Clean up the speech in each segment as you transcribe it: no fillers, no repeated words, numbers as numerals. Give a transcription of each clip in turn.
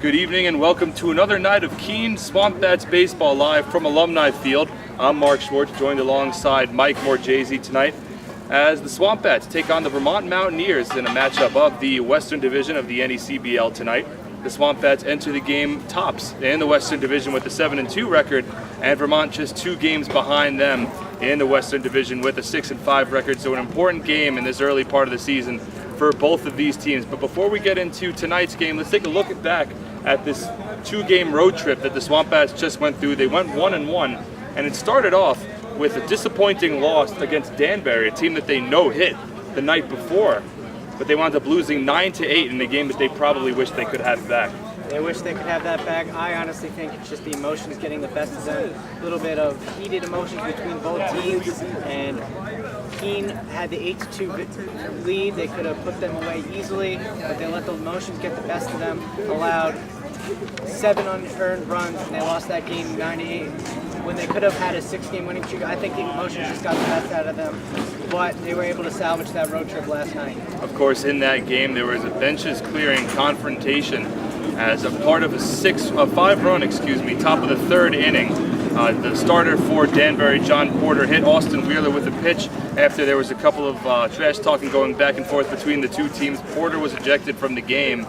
Good evening and welcome to another night of Keene Swamp Bats baseball live from Alumni Field. I'm Mark Schwartz, joined alongside Mike Morjese tonight as the Swamp Bats take on the Vermont Mountaineers in a matchup of the Western Division of the NECBL tonight. The Swamp Bats enter the game tops in the Western Division with a 7-2 record, and Vermont just 2 games behind them in the Western Division with a 6-5 record. So an important game in this early part of the season for both of these teams. But before we get into tonight's game, let's take a look back at this 2-game road trip that the Swamp Bats just went through. They went 1-1, and it started off with a disappointing loss against Danbury, a team that they no-hit the night before. But they wound up losing 9-8 in a game that they probably wish they could have back. They wish they could have that back. I honestly think it's just the emotions getting the best of them. A little bit of heated emotions between both teams, and Keene had the 8-2 lead. They could have put them away easily, but they let the emotions get the best of them, allowed 7 unearned runs, and they lost that game 9-8. When they could have had a 6-game winning streak, I think the emotions just got the best out of them, but they were able to salvage that road trip last night. Of course, in that game, there was a benches clearing confrontation as a part of a 5-run, top of the 3rd inning. The starter for Danbury, John Porter, hit Austin Wheeler with a pitch after there was a couple of trash talking going back and forth between the two teams. Porter was ejected from the game,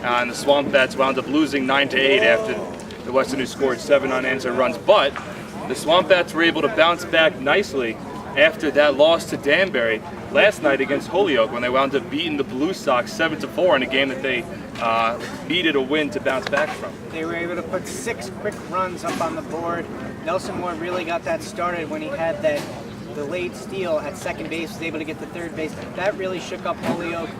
and the Swamp Bats wound up losing 9-8 after the Westerners scored 7 unanswered runs. But the Swamp Bats were able to bounce back nicely after that loss to Danbury last night against Holyoke, when they wound up beating the Blue Sox 7-4 in a game that they needed a win to bounce back from. They were able to put 6 quick runs up on the board. Nelson Ward really got that started when he had the late steal at second base, was able to get to third base. That really shook up Holyoke.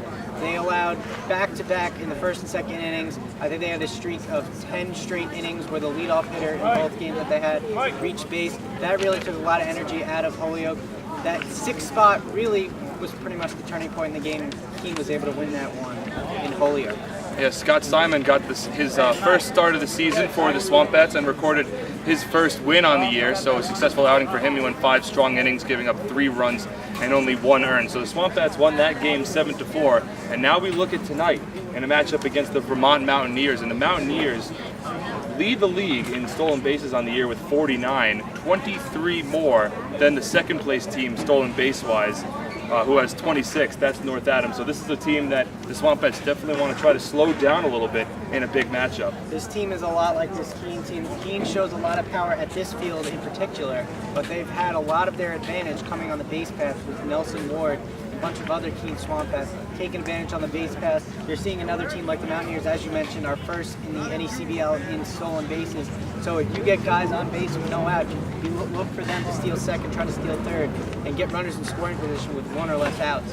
They allowed back-to-back in the first and second innings. I think they had a streak of 10 straight innings where the leadoff hitter in both games that they had reached base. That really took a lot of energy out of Holyoke. That 6th spot really was pretty much the turning point in the game. Keene was able to win that one in Holyoke. Yeah, Scott Simon got his first start of the season for the Swamp Bats and recorded his first win on the year, so a successful outing for him. He went 5 strong innings, giving up 3 runs and only 1 earned. So the Swamp Bats won that game 7-4, and now we look at tonight in a matchup against the Vermont Mountaineers, and the Mountaineers lead the league in stolen bases on the year with 49, 23 more than the second place team stolen base-wise, who has 26. That's North Adams. So this is a team that the Swamp Bats definitely want to try to slow down a little bit in a big matchup. This team is a lot like this Keene team. Keene shows a lot of power at this field in particular, but they've had a lot of their advantage coming on the base paths with Nelson Ward, a bunch of other Keene Swamp Bats taking advantage on the base pass. You're seeing another team like the Mountaineers, as you mentioned, are first in the NECBL in stolen bases. So if you get guys on base with no out, you look for them to steal second, try to steal third, and get runners in scoring position with 1 or less outs.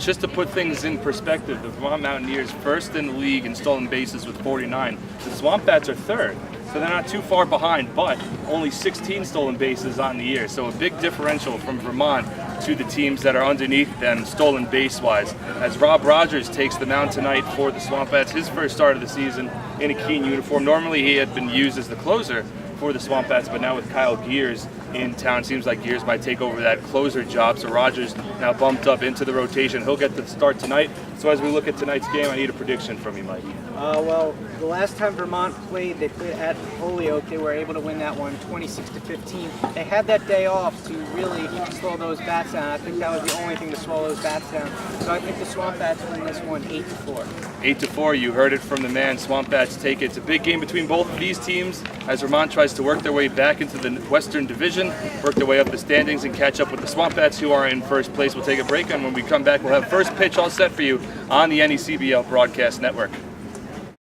Just to put things in perspective, the Vermont Mountaineers first in the league in stolen bases with 49. The Swamp Bats are 3rd, so they're not too far behind, but only 16 stolen bases on the year. So a big differential from Vermont to the teams that are underneath them stolen base-wise. As Rob Rogers takes the mound tonight for the Swamp Bats, his first start of the season in a Keene uniform. Normally he had been used as the closer for the Swamp Bats, but now with Kyle Gears in town, seems like Gears might take over that closer job. So Rogers now bumped up into the rotation. He'll get the start tonight. So as we look at tonight's game, I need a prediction from you, Mike. Well, the last time Vermont played, they played at Holyoke. They were able to win that one 26-15. They had that day off to really slow those bats down. I think that was the only thing to slow those bats down. So I think the Swamp Bats win this one 8-4. 8-4, you heard it from the man. Swamp Bats take it. It's a big game between both of these teams as Vermont tries to work their way back into the Western Division, work their way up the standings, and catch up with the Swamp Bats, who are in first place. We'll take a break, and when we come back, we'll have first pitch all set for you on the NECBL Broadcast Network.